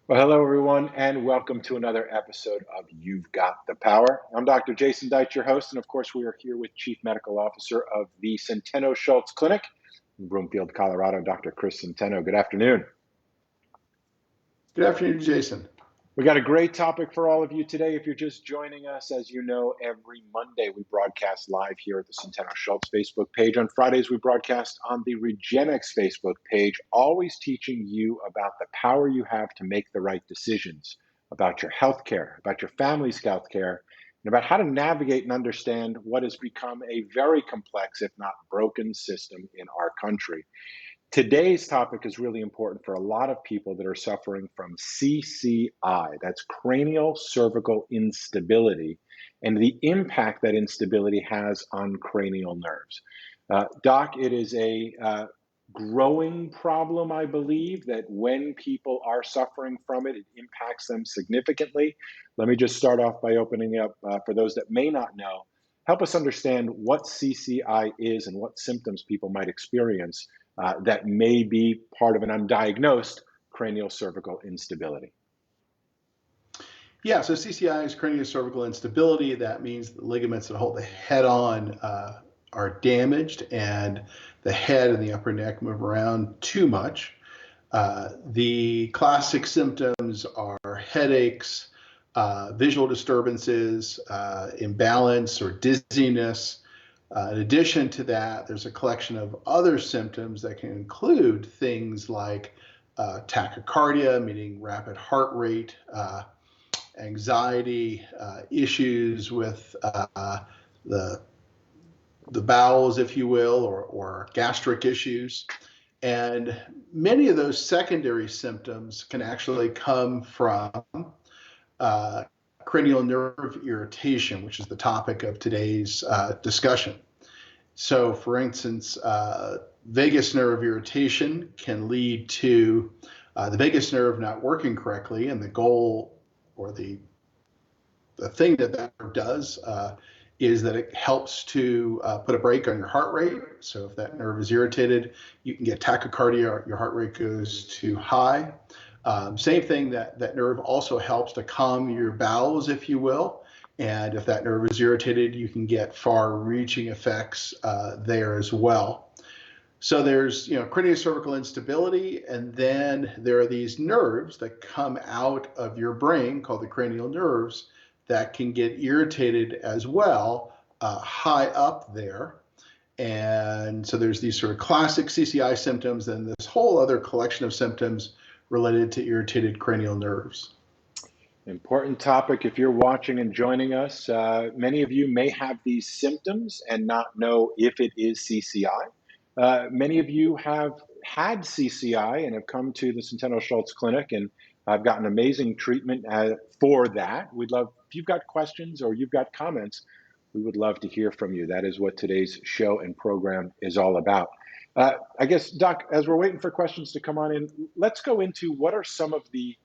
Well, hello, everyone, and welcome to another episode of You've Got the Power. I'm Dr. Jason Deitch, your host, and of course, we are here with Chief Medical Officer of the Centeno-Schultz Clinic in Broomfield, Colorado, Dr. Chris Centeno. Good afternoon. Good afternoon, Jason. We got a great topic for all of you today. If you're just joining us, as you know, every Monday we broadcast live here at the Centeno-Schultz Facebook page. On Fridays, we broadcast on the Regenexx Facebook page, always teaching you about the power you have to make the right decisions about your healthcare, about your family's healthcare, and about how to navigate and understand what has become a very complex, if not broken, system in our country. Today's topic is really important for a lot of people that are suffering from CCI, that's cranial cervical instability, and the impact that instability has on cranial nerves. Doc, it is a growing problem, I believe, that when people are suffering from it, it impacts them significantly. Let me just start off by opening up, for those that may not know, help us understand what CCI is and what symptoms people might experience that may be part of an undiagnosed cranial cervical instability. Yeah, so CCI is craniocervical instability. That means the ligaments that hold the head on are damaged and the head and the upper neck move around too much. The classic symptoms are headaches, visual disturbances, imbalance or dizziness. In addition to that, there's a collection of other symptoms that can include things like tachycardia, meaning rapid heart rate, anxiety, issues with the bowels, if you will, or gastric issues. And many of those secondary symptoms can actually come from cranial nerve irritation, which is the topic of today's discussion. So, for instance, vagus nerve irritation can lead to the vagus nerve not working correctly, and the goal or the thing that nerve does is that it helps to put a brake on your heart rate. So if that nerve is irritated, you can get tachycardia, your heart rate goes too high. Same thing, that nerve also helps to calm your bowels, if you will. And if that nerve is irritated, you can get far-reaching effects there as well. So there's, craniocervical instability, and then there are these nerves that come out of your brain called the cranial nerves that can get irritated as well, high up there. And so there's these sort of classic CCI symptoms and this whole other collection of symptoms related to irritated cranial nerves. Important topic. If you're watching and joining us, many of you may have these symptoms and not know if it is CCI. Many of you have had CCI and have come to the Centeno-Schultz Clinic and have gotten amazing treatment for that. We'd love, if you've got questions or you've got comments, we would love to hear from you. That is what today's show and program is all about. I guess, Doc, as we're waiting for questions to come on in, let's go into what are some of the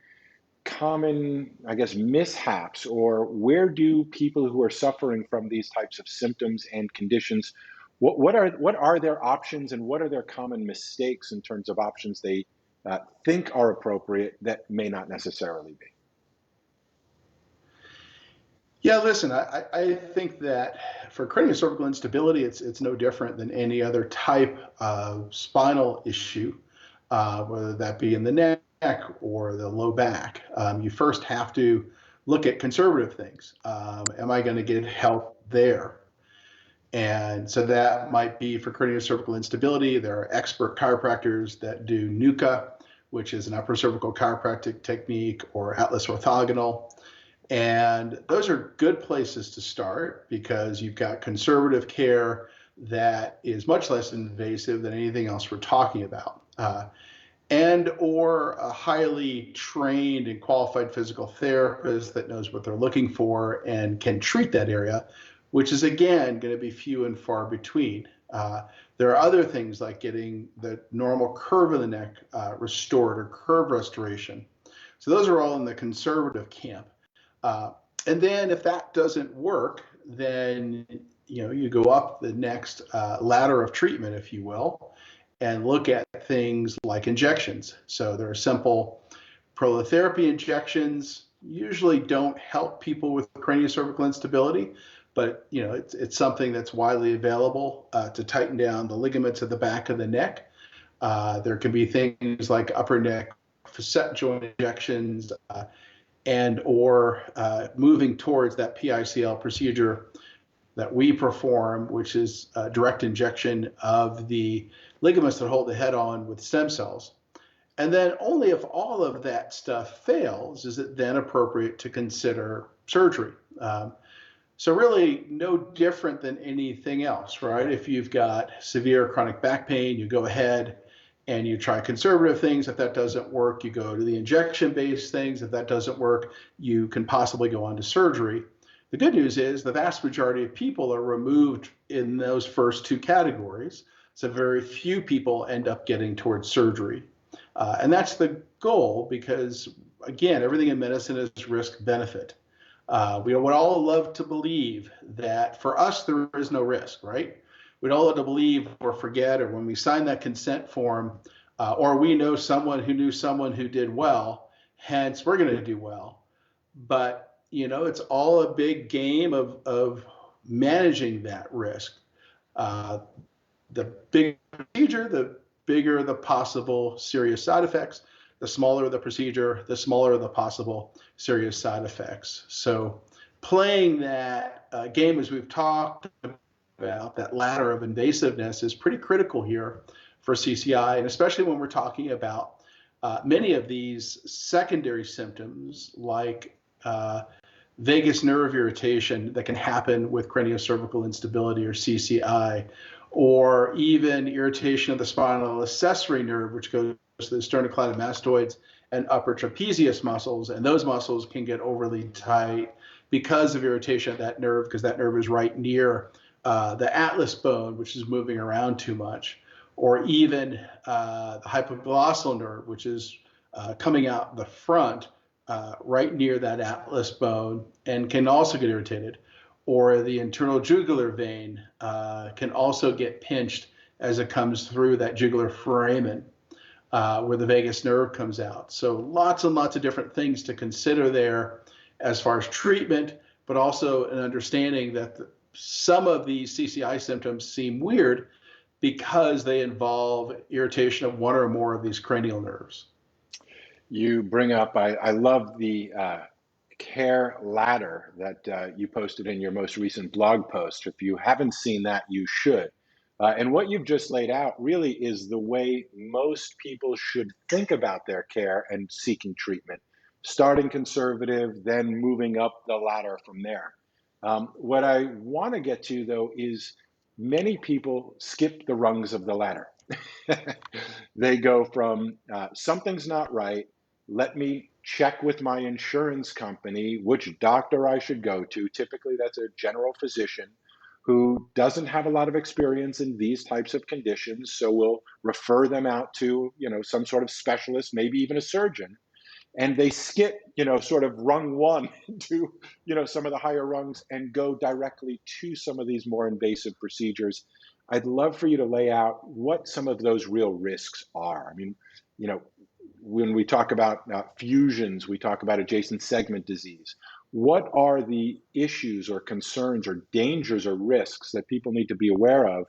common, I guess, mishaps, or where do people who are suffering from these types of symptoms and conditions, what are their options and what are their common mistakes in terms of options they think are appropriate that may not necessarily be? Yeah, listen, I think that for craniocervical instability, it's no different than any other type of spinal issue, whether that be in the neck or the low back. You first have to look at conservative things. Am I going to get help there? And so that might be for craniocervical instability. There are expert chiropractors that do NUCCA, which is an upper cervical chiropractic technique, or Atlas orthogonal. And those are good places to start because you've got conservative care that is much less invasive than anything else we're talking about. And or a highly trained and qualified physical therapist that knows what they're looking for and can treat that area, which is, again, going to be few and far between. There are other things like getting the normal curve of the neck restored, or curve restoration. So those are all in the conservative camp. And then if that doesn't work, then you go up the next ladder of treatment, if you will, and look at things like injections. So there are simple Prolotherapy injections usually don't help people with craniocervical instability, but it's something that's widely available to tighten down the ligaments at the back of the neck. There can be things like upper neck facet joint injections and or moving towards that PICL procedure that we perform, which is a direct injection of the ligaments that hold the head on with stem cells. And then only if all of that stuff fails is it then appropriate to consider surgery. So really no different than anything else, right? If you've got severe chronic back pain, you go ahead and you try conservative things. If that doesn't work, you go to the injection-based things. If that doesn't work, you can possibly go on to surgery. The good news is the vast majority of people are removed in those first two categories. So very few people end up getting towards surgery. And that's the goal because, again, everything in medicine is risk-benefit. We would all love to believe that for us, there is no risk, right? We'd all love to believe or forget, or when we sign that consent form, or we know someone who knew someone who did well, hence we're going to do well. But it's all a big game of managing that risk. The bigger the procedure, the bigger the possible serious side effects. The smaller the procedure, the smaller the possible serious side effects. So playing that game, as we've talked about, that ladder of invasiveness is pretty critical here for CCI, and especially when we're talking about many of these secondary symptoms like vagus nerve irritation that can happen with craniocervical instability or CCI, or even irritation of the spinal accessory nerve, which goes to the sternocleidomastoids and upper trapezius muscles, and those muscles can get overly tight because of irritation of that nerve, because that nerve is right near the atlas bone, which is moving around too much, or even the hypoglossal nerve, which is coming out the front right near that atlas bone and can also get irritated, or the internal jugular vein can also get pinched as it comes through that jugular foramen where the vagus nerve comes out. So lots and lots of different things to consider there as far as treatment, but also an understanding that some of these CCI symptoms seem weird because they involve irritation of one or more of these cranial nerves. You bring up, I love the care ladder that you posted in your most recent blog post. If you haven't seen that, you should. And what you've just laid out really is the way most people should think about their care and seeking treatment, starting conservative, then moving up the ladder from there. What I want to get to, though, is many people skip the rungs of the ladder. They go from something's not right, let me check with my insurance company which doctor I should go to. Typically, that's a general physician who doesn't have a lot of experience in these types of conditions, so we'll refer them out to, some sort of specialist, maybe even a surgeon. And they skip, sort of rung one to, some of the higher rungs and go directly to some of these more invasive procedures. I'd love for you to lay out what some of those real risks are. I mean, when we talk about fusions, we talk about adjacent segment disease. What are the issues or concerns or dangers or risks that people need to be aware of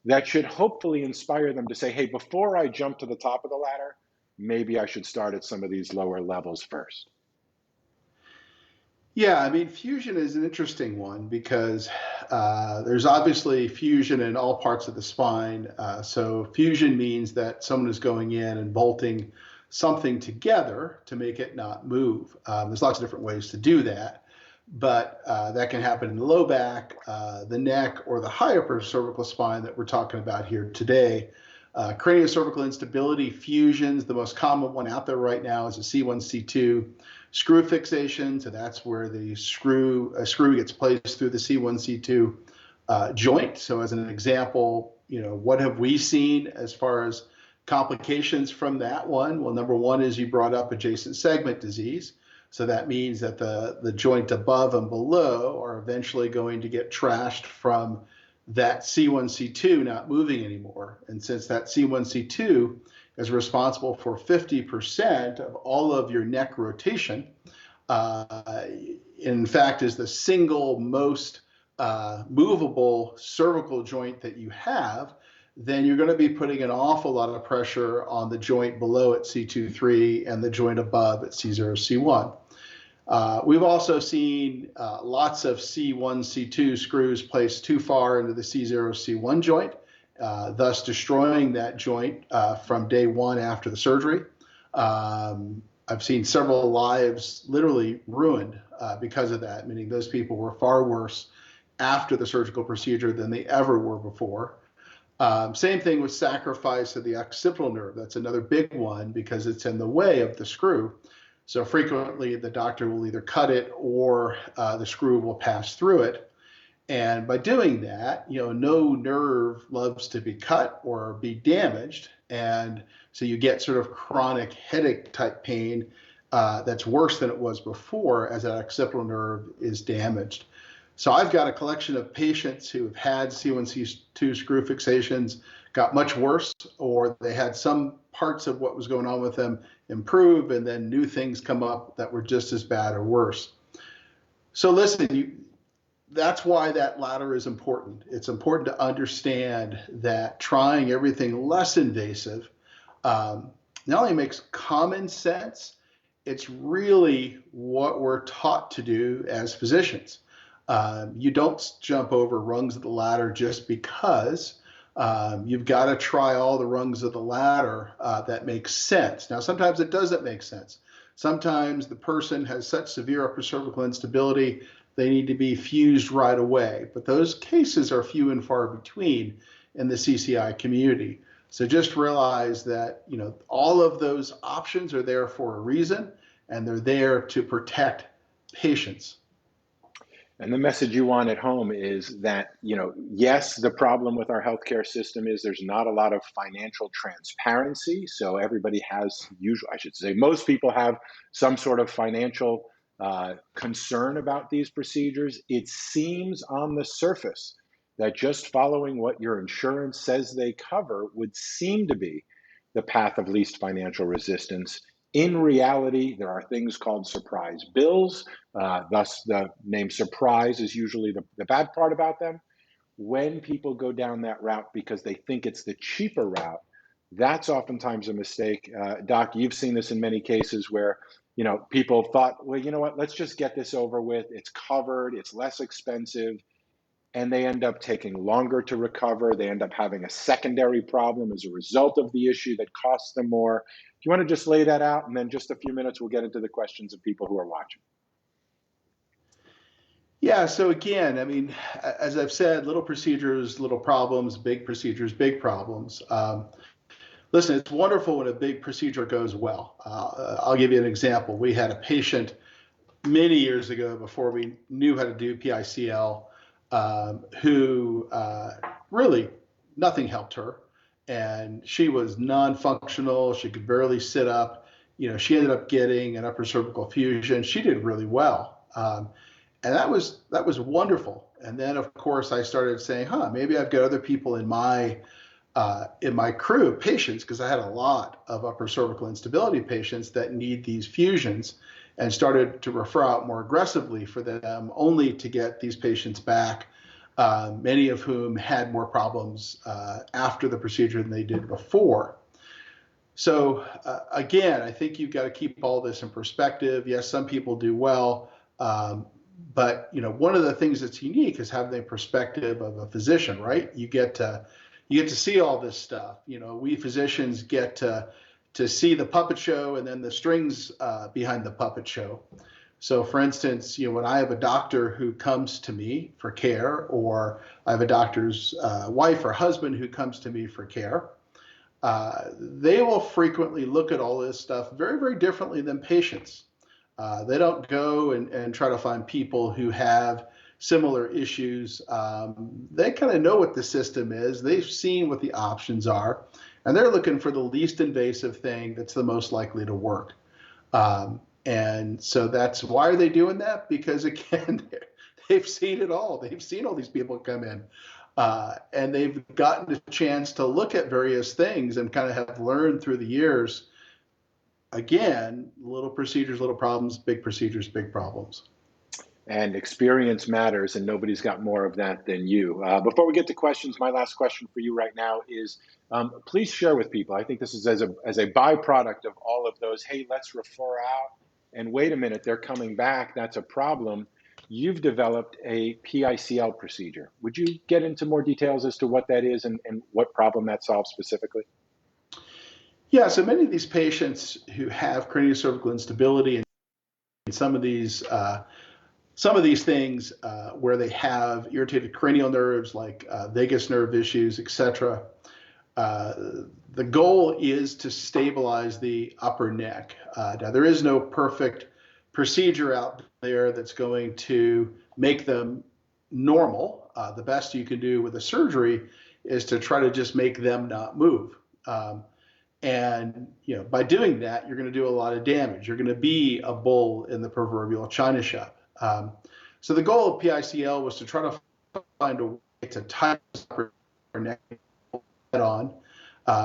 that should hopefully inspire them to say, hey, before I jump to the top of the ladder, maybe I should start at some of these lower levels first? Yeah, I mean, fusion is an interesting one because there's obviously fusion in all parts of the spine. So fusion means that someone is going in and bolting something together to make it not move. There's lots of different ways to do that, but that can happen in the low back, the neck, or the high upper cervical spine that we're talking about here today. Craniocervical instability fusions, the most common one out there right now is a C1, C2 screw fixation. So that's where the screw gets placed through the C1, C2 joint. So as an example, what have we seen as far as complications from that one? Well, number one is you brought up adjacent segment disease. So that means that the joint above and below are eventually going to get trashed from that C1, C2 not moving anymore. And since that C1, C2 is responsible for 50% of all of your neck rotation. In fact, is the single most movable cervical joint that you have, then you're going to be putting an awful lot of pressure on the joint below at C2-3 and the joint above at C0, C1. We've also seen lots of C1, C2 screws placed too far into the C0, C1 joint, thus destroying that joint from day one after the surgery. I've seen several lives literally ruined because of that, meaning those people were far worse after the surgical procedure than they ever were before. Same thing with sacrifice of the occipital nerve. That's another big one because it's in the way of the screw. So frequently the doctor will either cut it or the screw will pass through it. And by doing that, no nerve loves to be cut or be damaged. And so you get sort of chronic headache type pain that's worse than it was before as that occipital nerve is damaged. So I've got a collection of patients who have had C1, C2 screw fixations, got much worse, or they had some parts of what was going on with them improve, and then new things come up that were just as bad or worse. So listen, that's why that ladder is important. It's important to understand that trying everything less invasive not only makes common sense, it's really what we're taught to do as physicians. You don't jump over rungs of the ladder just because. You've got to try all the rungs of the ladder that make sense. Now, sometimes it doesn't make sense. Sometimes the person has such severe upper cervical instability, they need to be fused right away. But those cases are few and far between in the CCI community. So just realize that, all of those options are there for a reason, and they're there to protect patients. And the message you want at home is that, yes, the problem with our healthcare system is there's not a lot of financial transparency. So everybody has, most people have some sort of financial concern about these procedures. It seems on the surface that just following what your insurance says they cover would seem to be the path of least financial resistance. In reality, there are things called surprise bills. Thus, the name surprise is usually the bad part about them. When people go down that route because they think it's the cheaper route, that's oftentimes a mistake. Doc, you've seen this in many cases where people thought, well, you know what, let's just get this over with. It's covered, it's less expensive. And they end up taking longer to recover. They end up having a secondary problem as a result of the issue that costs them more. Do you want to just lay that out? And then just a few minutes, we'll get into the questions of people who are watching. Yeah, so again, as I've said, little procedures, little problems, big procedures, big problems. Listen, it's wonderful when a big procedure goes well. I'll give you an example. We had a patient many years ago before we knew how to do PICL who really nothing helped her, and she was non-functional. She could barely sit up. She ended up getting an upper cervical fusion. She did really well, and that was wonderful. And then of course I started saying, maybe I've got other people in my crew, patients, because I had a lot of upper cervical instability patients that need these fusions, and started to refer out more aggressively for them, only to get these patients back, many of whom had more problems after the procedure than they did before. So again, I think you've got to keep all this in perspective. Yes, some people do well, but one of the things that's unique is having the perspective of a physician, right? You get to see all this stuff. We physicians get to see the puppet show and then the strings behind the puppet show. So for instance, when I have a doctor who comes to me for care, or I have a doctor's wife or husband who comes to me for care, they will frequently look at all this stuff very, very differently than patients. They don't go and try to find people who have similar issues. They kind of know what the system is. They've seen what the options are, and they're looking for the least invasive thing that's the most likely to work. And so that's why are they doing that? Because again, they've seen it all. They've seen all these people come in. And they've gotten a chance to look at various things and kind of have learned through the years, again, little procedures, little problems, big procedures, big problems. And experience matters, and nobody's got more of that than you. Before we get to questions, my last question for you right now is, please share with people. I think this is as a byproduct of all of those, hey, let's refer out, and wait a minute, they're coming back, that's a problem. You've developed a PICL procedure. Would you get into more details as to what that is and what problem that solves specifically? Yeah, so many of these patients who have craniocervical instability and some of these things where they have irritated cranial nerves like vagus nerve issues, etc. The goal is to stabilize the upper neck. Now, there is no perfect procedure out there that's going to make them normal. The best you can do with a surgery is to try to just make them not move. And by doing that, you're going to do a lot of damage. You're going to be a bull in the proverbial china shop. So the goal of PICL was to try to find a way to tie the neck head on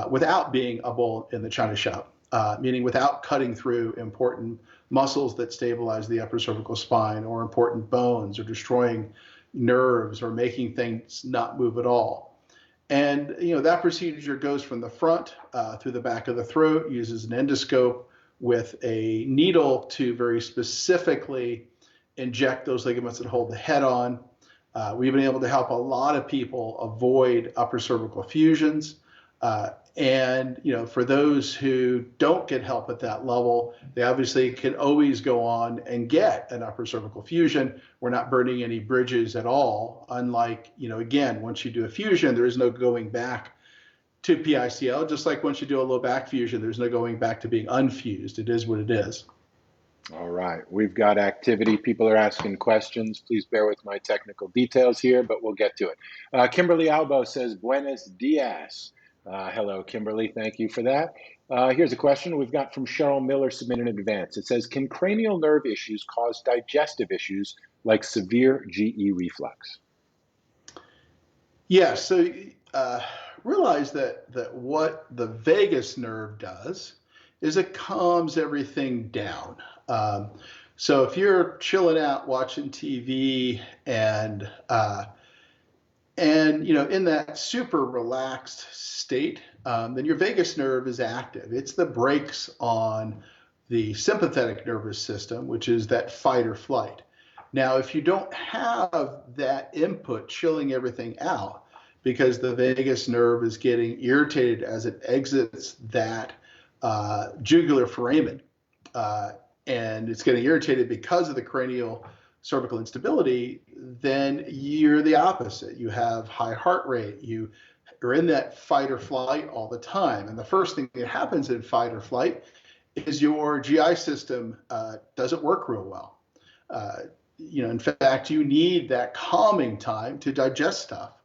without being a bull in the china shop, meaning without cutting through important muscles that stabilize the upper cervical spine, or important bones, or destroying nerves, or making things not move at all. And that procedure goes from the front through the back of the throat, uses an endoscope with a needle to very specifically inject those ligaments that hold the head on. We've been able to help a lot of people avoid upper cervical fusions. And for those who don't get help at that level, they obviously can always go on and get an upper cervical fusion. We're not burning any bridges at all. Unlike, again, once you do a fusion, there is no going back to PICL. Just like once you do a low back fusion, there's no going back to being unfused. It is what it is. All right, we've got activity. People are asking questions. Please bear with my technical details here, but we'll get to it. Kimberly Albo says, Buenos dias. Hello, Kimberly. Thank you for that. Here's a question we've got from Cheryl Miller submitted in advance. It says, can cranial nerve issues cause digestive issues like severe GE reflux? Yeah, so realize that what the vagus nerve does is it calms everything down. So if you're chilling out watching TV and in that super relaxed state, then your vagus nerve is active. It's the brakes on the sympathetic nervous system, which is that fight or flight. Now, if you don't have that input chilling everything out, because the vagus nerve is getting irritated as it exits that jugular foramen, and it's getting irritated because of the cranial cervical instability, then you're the opposite. You have high heart rate. You are in that fight or flight all the time. And the first thing that happens in fight or flight is your GI system doesn't work real well. In fact, you need that calming time to digest stuff.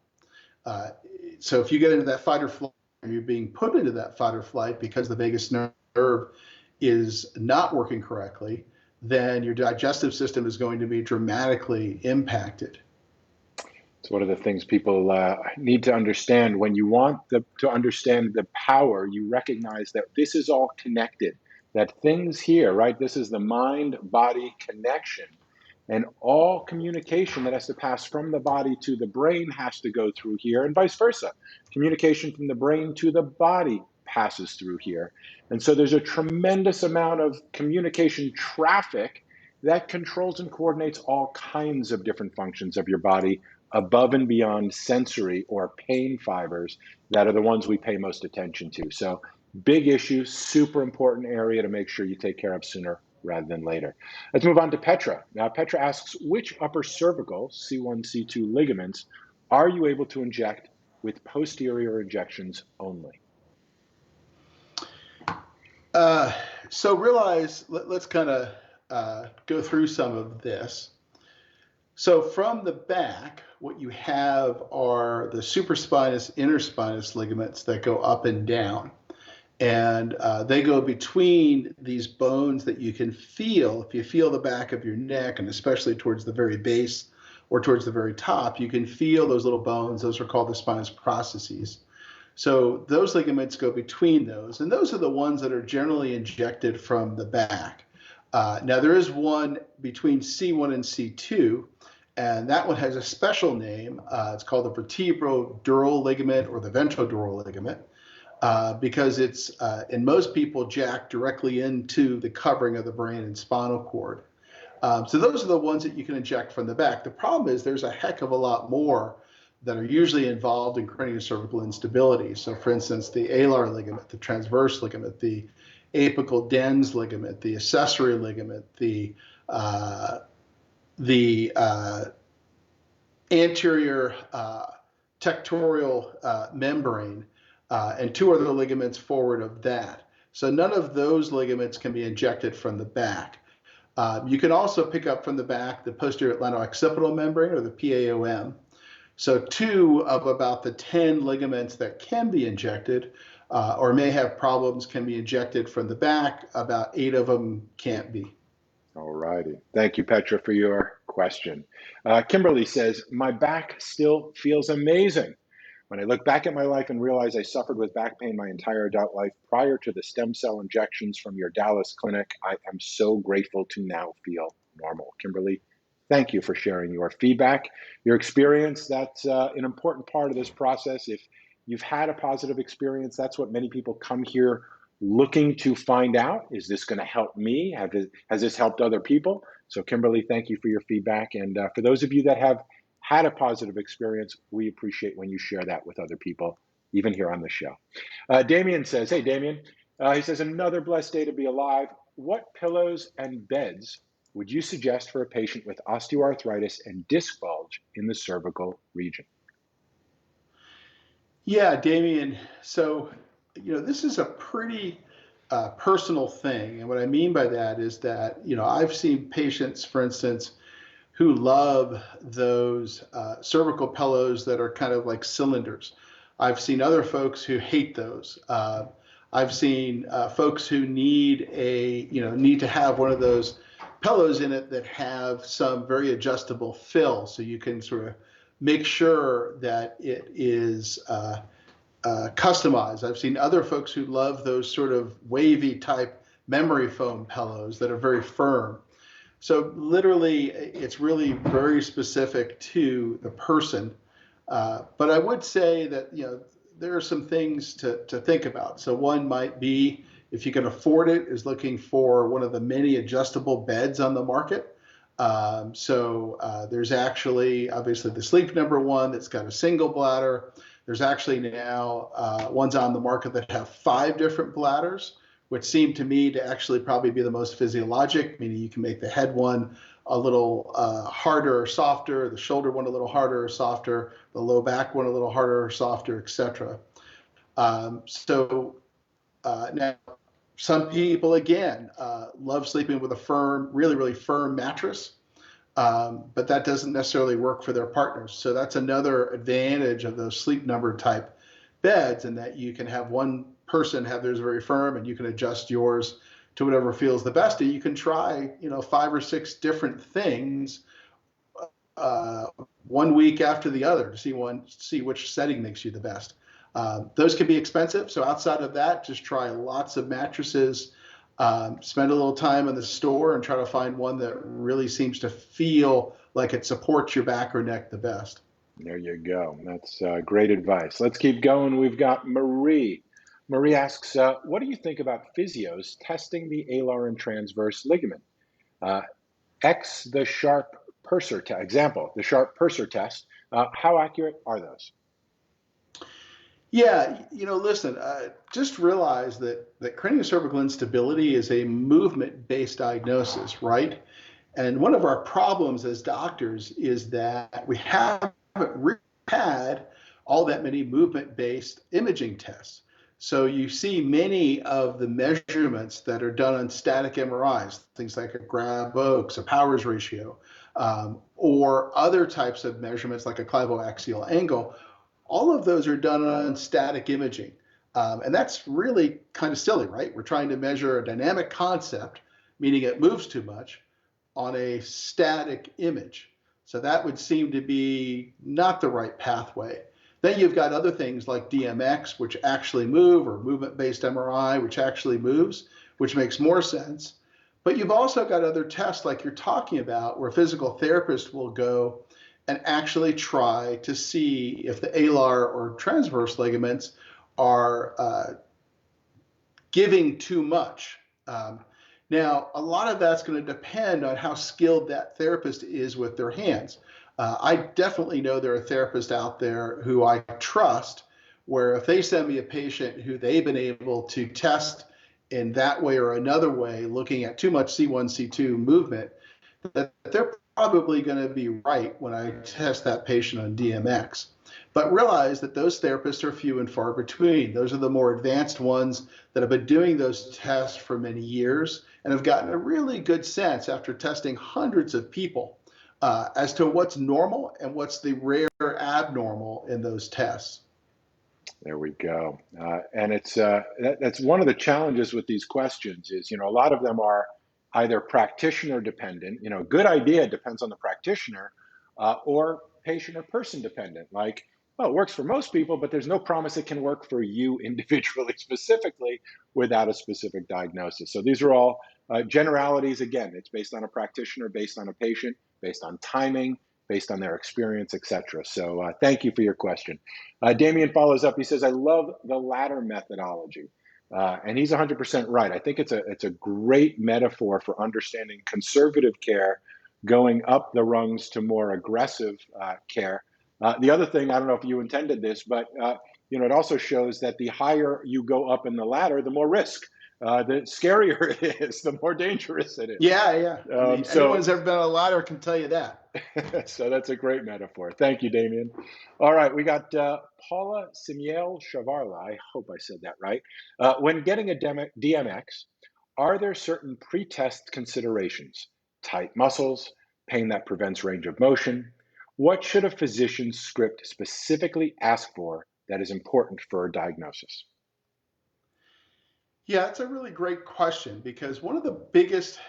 So if you get into that fight or flight, you're being put into that fight or flight because the vagus nerve is not working correctly, then your digestive system is going to be dramatically impacted. It's one of the things people need to understand. When you want to understand the power, you recognize that this is all connected, that things here, right? This is the mind-body connection. And all communication that has to pass from the body to the brain has to go through here, and vice versa. Communication from the brain to the body passes through here. And so there's a tremendous amount of communication traffic that controls and coordinates all kinds of different functions of your body above and beyond sensory or pain fibers that are the ones we pay most attention to. So big issue, super important area to make sure you take care of sooner rather than later. Let's move on to Petra. Now, Petra asks, which upper cervical C1, C2 ligaments are you able to inject with posterior injections only? So realize, let's kind of go through some of this. So from the back, what you have are the supraspinous, interspinous ligaments that go up and down. And they go between these bones that you can feel. If you feel the back of your neck, and especially towards the very base or towards the very top, you can feel those little bones. Those are called the spinous processes. So those ligaments go between those, and those are the ones that are generally injected from the back. Now there is one between C1 and C2, and that one has a special name. It's called the vertebrodural ligament or the ventrodural ligament, because it's in most people jacked directly into the covering of the brain and spinal cord. So those are the ones that you can inject from the back. The problem is there's a heck of a lot more that are usually involved in craniocervical instability. So for instance, the alar ligament, the transverse ligament, the apical dens ligament, the accessory ligament, the anterior tectorial membrane, and two other ligaments forward of that. So none of those ligaments can be injected from the back. You can also pick up from the back the posterior atlanto-occipital membrane, or the PAOM. So 2 of about the 10 ligaments that can be injected or may have problems can be injected from the back. About 8 of them can't be. All righty. Thank you, Petra, for your question. Kimberly says, my back still feels amazing. When I look back at my life and realize I suffered with back pain my entire adult life prior to the stem cell injections from your Dallas clinic, I am so grateful to now feel normal. Kimberly, thank you for sharing your feedback, your experience. That's an important part of this process. If you've had a positive experience, that's what many people come here looking to find out. Is this going to help me? Has this helped other people? So Kimberly, thank you for your feedback. And for those of you that have had a positive experience, we appreciate when you share that with other people, even here on the show. Damien says, hey, Damien, he says, another blessed day to be alive. What pillows and beds would you suggest for a patient with osteoarthritis and disc bulge in the cervical region? Yeah, Damien. So, this is a pretty personal thing. And what I mean by that is that, I've seen patients, for instance, who love those cervical pillows that are kind of like cylinders. I've seen other folks who hate those. I've seen folks who need to have one of those pillows in it that have some very adjustable fill, so you can sort of make sure that it is customized. I've seen other folks who love those sort of wavy type memory foam pillows that are very firm. So literally, it's really very specific to the person. But I would say that there are some things to think about. So one might be, if you can afford it, is looking for one of the many adjustable beds on the market. There's actually, obviously, the Sleep Number one that's got a single bladder. There's actually now ones on the market that have 5 different bladders, which seem to me to actually probably be the most physiologic, meaning you can make the head one a little harder or softer, the shoulder one a little harder or softer, the low back one a little harder or softer, etc. Now, some people, again, love sleeping with a firm, really, really firm mattress, but that doesn't necessarily work for their partners. So that's another advantage of those Sleep Number type beds, in that you can have one person have theirs very firm, and you can adjust yours to whatever feels the best. And you can try, 5 or 6 different things one week after the other to see which setting makes you the best. Those can be expensive. So outside of that, just try lots of mattresses, spend a little time in the store and try to find one that really seems to feel like it supports your back or neck the best. There you go. That's great advice. Let's keep going. We've got Marie. Marie asks, what do you think about physios testing the alar and transverse ligament? The sharp purser test. Example, the sharp purser test. How accurate are those? Yeah, listen, just realize that craniocervical instability is a movement-based diagnosis, right? And one of our problems as doctors is that we haven't really had all that many movement-based imaging tests. So you see many of the measurements that are done on static MRIs, things like a Grab Oaks, a Powers ratio, or other types of measurements like a clivo-axial angle. All of those are done on static imaging. And that's really kind of silly, right? We're trying to measure a dynamic concept, meaning it moves too much, on a static image. So that would seem to be not the right pathway. Then you've got other things like DMX, which actually move, or movement-based MRI, which actually moves, which makes more sense. But you've also got other tests like you're talking about, where a physical therapist will go and actually try to see if the alar or transverse ligaments are giving too much. Now, a lot of that's going to depend on how skilled that therapist is with their hands. I definitely know there are therapists out there who I trust, where if they send me a patient who they've been able to test in that way or another way, looking at too much C1, C2 movement, that they're probably going to be right when I test that patient on DMX. But realize that those therapists are few and far between. Those are the more advanced ones that have been doing those tests for many years and have gotten a really good sense after testing hundreds of people as to what's normal and what's the rare abnormal in those tests. There we go. And that's one of the challenges with these questions is, a lot of them are either practitioner dependent, good idea depends on the practitioner, or patient or person dependent. Like, well, it works for most people, but there's no promise it can work for you individually, specifically, without a specific diagnosis. So these are all generalities. Again, it's based on a practitioner, based on a patient, based on timing, based on their experience, etc. So thank you for your question. Damien follows up. He says, I love the ladder methodology. And he's 100% right. I think it's a great metaphor for understanding conservative care going up the rungs to more aggressive care. The other thing, I don't know if you intended this, but it also shows that the higher you go up in the ladder, the more risk. The scarier it is, the more dangerous it is. Yeah. Anyone who's ever been on a ladder can tell you that. So that's a great metaphor. Thank you, Damien. All right, we got Paula Simiel Shavarla. I hope I said that right. When getting a DMX, are there certain pre-test considerations? Tight muscles, pain that prevents range of motion? What should a physician's script specifically ask for that is important for a diagnosis? Yeah, it's a really great question, because one of the biggest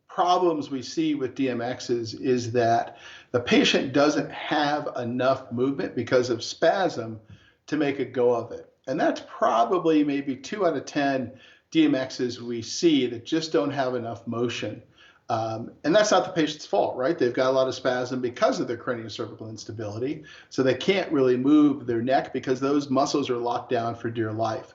problems we see with DMXs is that the patient doesn't have enough movement because of spasm to make a go of it. And that's probably maybe 2 out of 10 DMXs we see that just don't have enough motion. And that's not the patient's fault, right? They've got a lot of spasm because of their craniocervical instability. So they can't really move their neck because those muscles are locked down for dear life.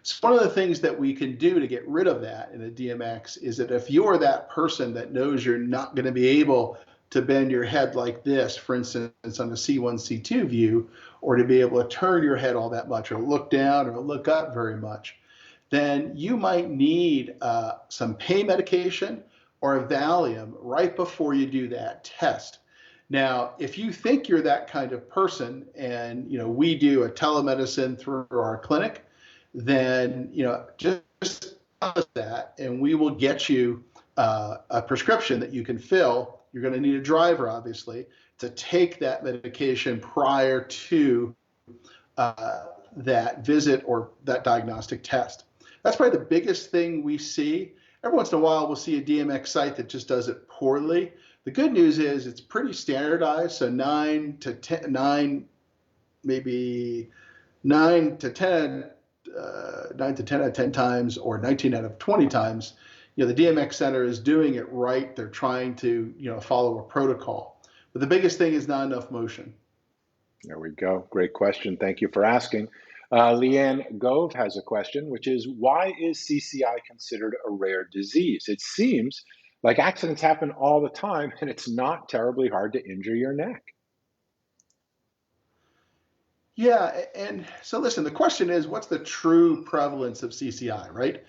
So one of the things that we can do to get rid of that in a DMX is that if you're that person that knows you're not going to be able to bend your head like this, for instance, on a C1, C2 view, or to be able to turn your head all that much, or look down or look up very much, then you might need some pain medication or a Valium right before you do that test. Now, if you think you're that kind of person, and we do a telemedicine through our clinic, then just tell us that, and we will get you a prescription that you can fill. You're going to need a driver, obviously, to take that medication prior to that visit or that diagnostic test. That's probably the biggest thing we see. Every once in a while, we'll see a DMX site that just does it poorly. The good news is it's pretty standardized, so 9 to 10 out of 10 times, or 19 out of 20 times, the DMX center is doing it right. They're trying to, follow a protocol. But the biggest thing is not enough motion. There we go. Great question. Thank you for asking. Leanne Gove has a question, which is, why is CCI considered a rare disease? It seems like accidents happen all the time, and it's not terribly hard to injure your neck. Yeah, and so listen, the question is, what's the true prevalence of CCI, right?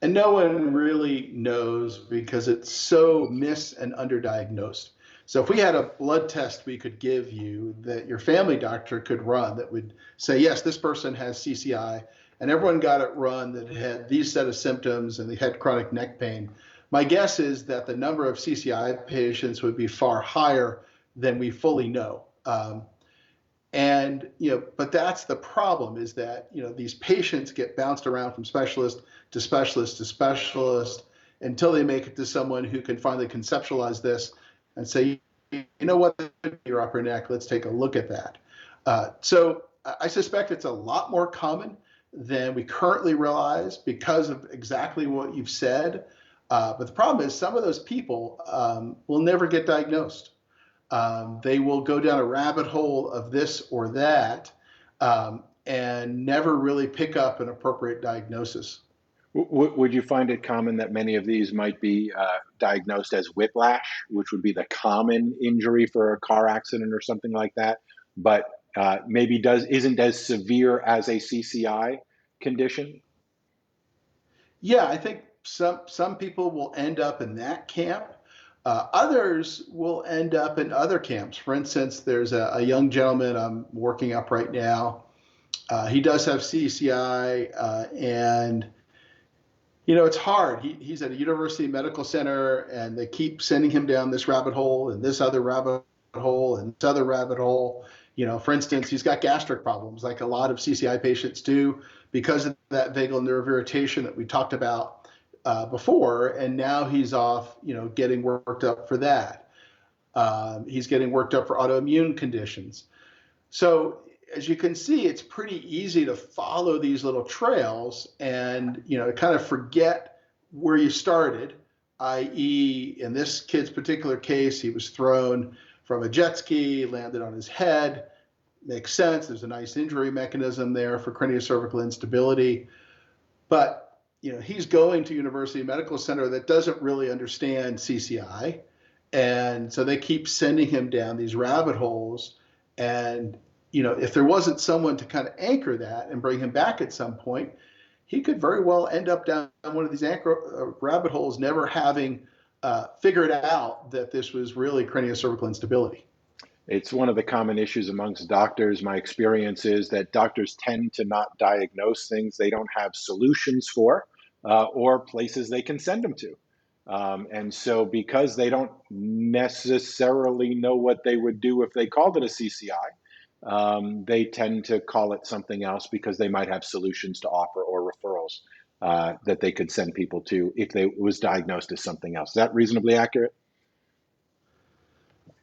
And no one really knows because it's so mis and underdiagnosed. So if we had a blood test we could give you that your family doctor could run that would say, yes, this person has CCI, and everyone got it run that had these set of symptoms and they had chronic neck pain, my guess is that the number of CCI patients would be far higher than we fully know. But that's the problem, is that, these patients get bounced around from specialist to specialist to specialist until they make it to someone who can finally conceptualize this and say, you know what, your upper neck, let's take a look at that. So I suspect it's a lot more common than we currently realize because of exactly what you've said. But the problem is some of those people will never get diagnosed. They will go down a rabbit hole of this or that and never really pick up an appropriate diagnosis. Would you find it common that many of these might be diagnosed as whiplash, which would be the common injury for a car accident or something like that, but maybe isn't as severe as a CCI condition? Yeah, I think some people will end up in that camp. Others will end up in other camps. For instance, there's a young gentleman I'm working up right now. He does have CCI, and it's hard. He's at a university medical center, and they keep sending him down this rabbit hole and this other rabbit hole and this other rabbit hole. For instance, he's got gastric problems, like a lot of CCI patients do, because of that vagal nerve irritation that we talked about before. And now he's off, getting worked up for that. He's getting worked up for autoimmune conditions. So as you can see, it's pretty easy to follow these little trails and, kind of forget where you started, i.e., in this kid's particular case, he was thrown from a jet ski, landed on his head. Makes sense. There's a nice injury mechanism there for craniocervical instability. But, he's going to University Medical Center that doesn't really understand CCI. And so they keep sending him down these rabbit holes. And if there wasn't someone to kind of anchor that and bring him back at some point, he could very well end up down one of these rabbit holes, never having figured out that this was really craniocervical instability. It's one of the common issues amongst doctors. My experience is that doctors tend to not diagnose things they don't have solutions for or places they can send them to. And so because they don't necessarily know what they would do if they called it a CCI, they tend to call it something else because they might have solutions to offer or referrals that they could send people to if it was diagnosed as something else. Is that reasonably accurate?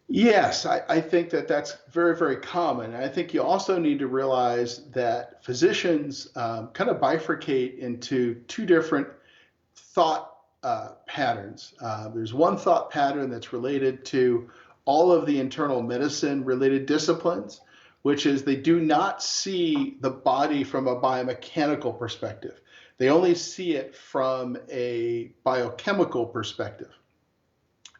Yes, I think that that's very, very common. And I think you also need to realize that physicians kind of bifurcate into two different thought patterns. There's one thought pattern that's related to all of the internal medicine related disciplines, which is they do not see the body from a biomechanical perspective. They only see it from a biochemical perspective.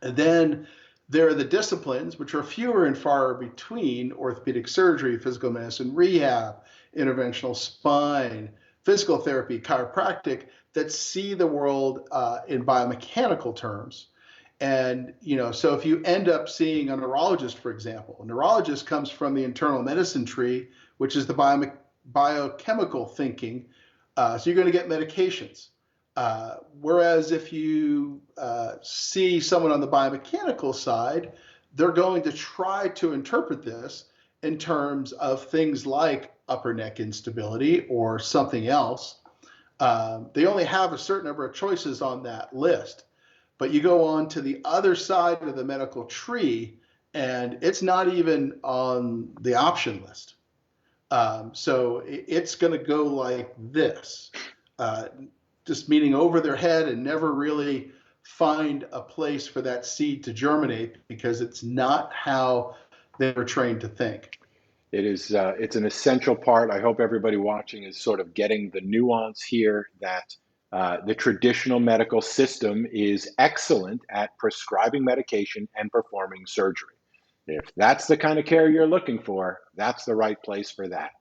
And then there are the disciplines, which are fewer and far between: orthopedic surgery, physical medicine, rehab, interventional spine, physical therapy, chiropractic, that see the world in biomechanical terms. And, so if you end up seeing a neurologist, for example, a neurologist comes from the internal medicine tree, which is the biochemical thinking. So you're going to get medications. Whereas if you see someone on the biomechanical side, they're going to try to interpret this in terms of things like upper neck instability or something else. They only have a certain number of choices on that list. But you go on to the other side of the medical tree, and it's not even on the option list. So it's going to go like this. Just meaning over their head and never really find a place for that seed to germinate because it's not how they were trained to think. It's an essential part. I hope everybody watching is sort of getting the nuance here that the traditional medical system is excellent at prescribing medication and performing surgery. If that's the kind of care you're looking for, that's the right place for that.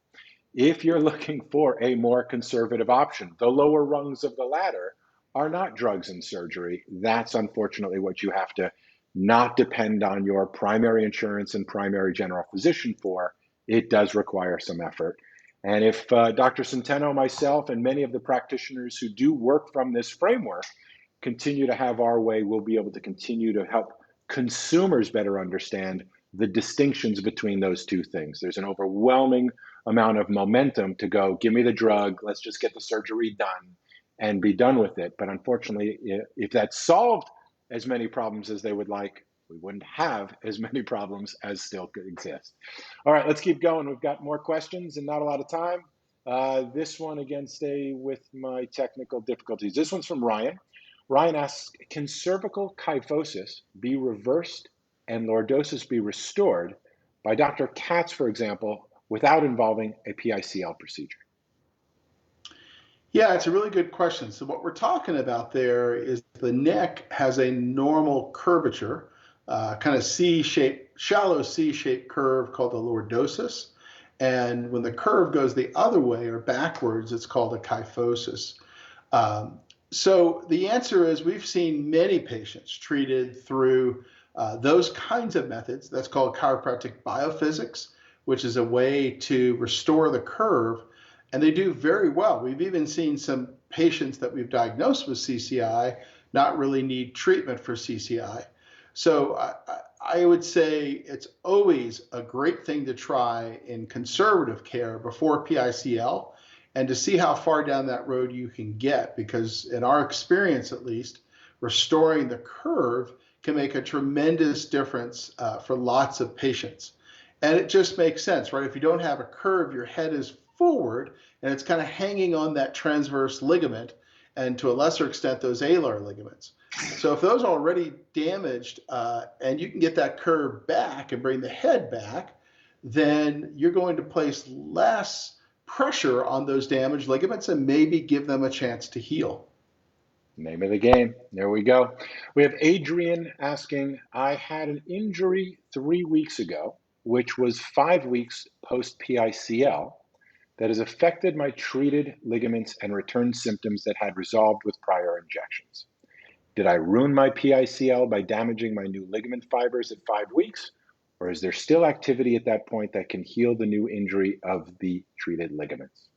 If you're looking for a more conservative option, the lower rungs of the ladder are not drugs and surgery. That's unfortunately what you have to not depend on your primary insurance and primary general physician for. It does require some effort. And if Dr. Centeno, myself, and many of the practitioners who do work from this framework continue to have our way, we'll be able to continue to help consumers better understand the distinctions between those two things. There's an overwhelming amount of momentum to go, give me the drug, let's just get the surgery done and be done with it. But unfortunately, if that solved as many problems as they would like, we wouldn't have as many problems as still exist. All right, let's keep going. We've got more questions and not a lot of time. This one, again, stay with my technical difficulties. This one's from Ryan. Ryan asks, can cervical kyphosis be reversed and lordosis be restored by Dr. Katz, for example, without involving a PICL procedure? Yeah, it's a really good question. So what we're talking about there is the neck has a normal curvature, kind of C-shaped, shallow C-shaped curve called the lordosis. And when the curve goes the other way or backwards, it's called a kyphosis. So the answer is we've seen many patients treated through those kinds of methods. That's called chiropractic biophysics, which is a way to restore the curve. And they do very well. We've even seen some patients that we've diagnosed with CCI not really need treatment for CCI. So I would say it's always a great thing to try in conservative care before PICL and to see how far down that road you can get, because in our experience, at least, restoring the curve can make a tremendous difference for lots of patients. And it just makes sense, right? If you don't have a curve, your head is forward and it's kind of hanging on that transverse ligament and to a lesser extent those alar ligaments. So if those are already damaged and you can get that curve back and bring the head back, then you're going to place less pressure on those damaged ligaments and maybe give them a chance to heal. Name of the game. There we go. We have Adrian asking, I had an injury 3 weeks ago, which was 5 weeks post PICL, that has affected my treated ligaments and returned symptoms that had resolved with prior injections. Did I ruin my PICL by damaging my new ligament fibers at 5 weeks? Or is there still activity at that point that can heal the new injury of the treated ligaments?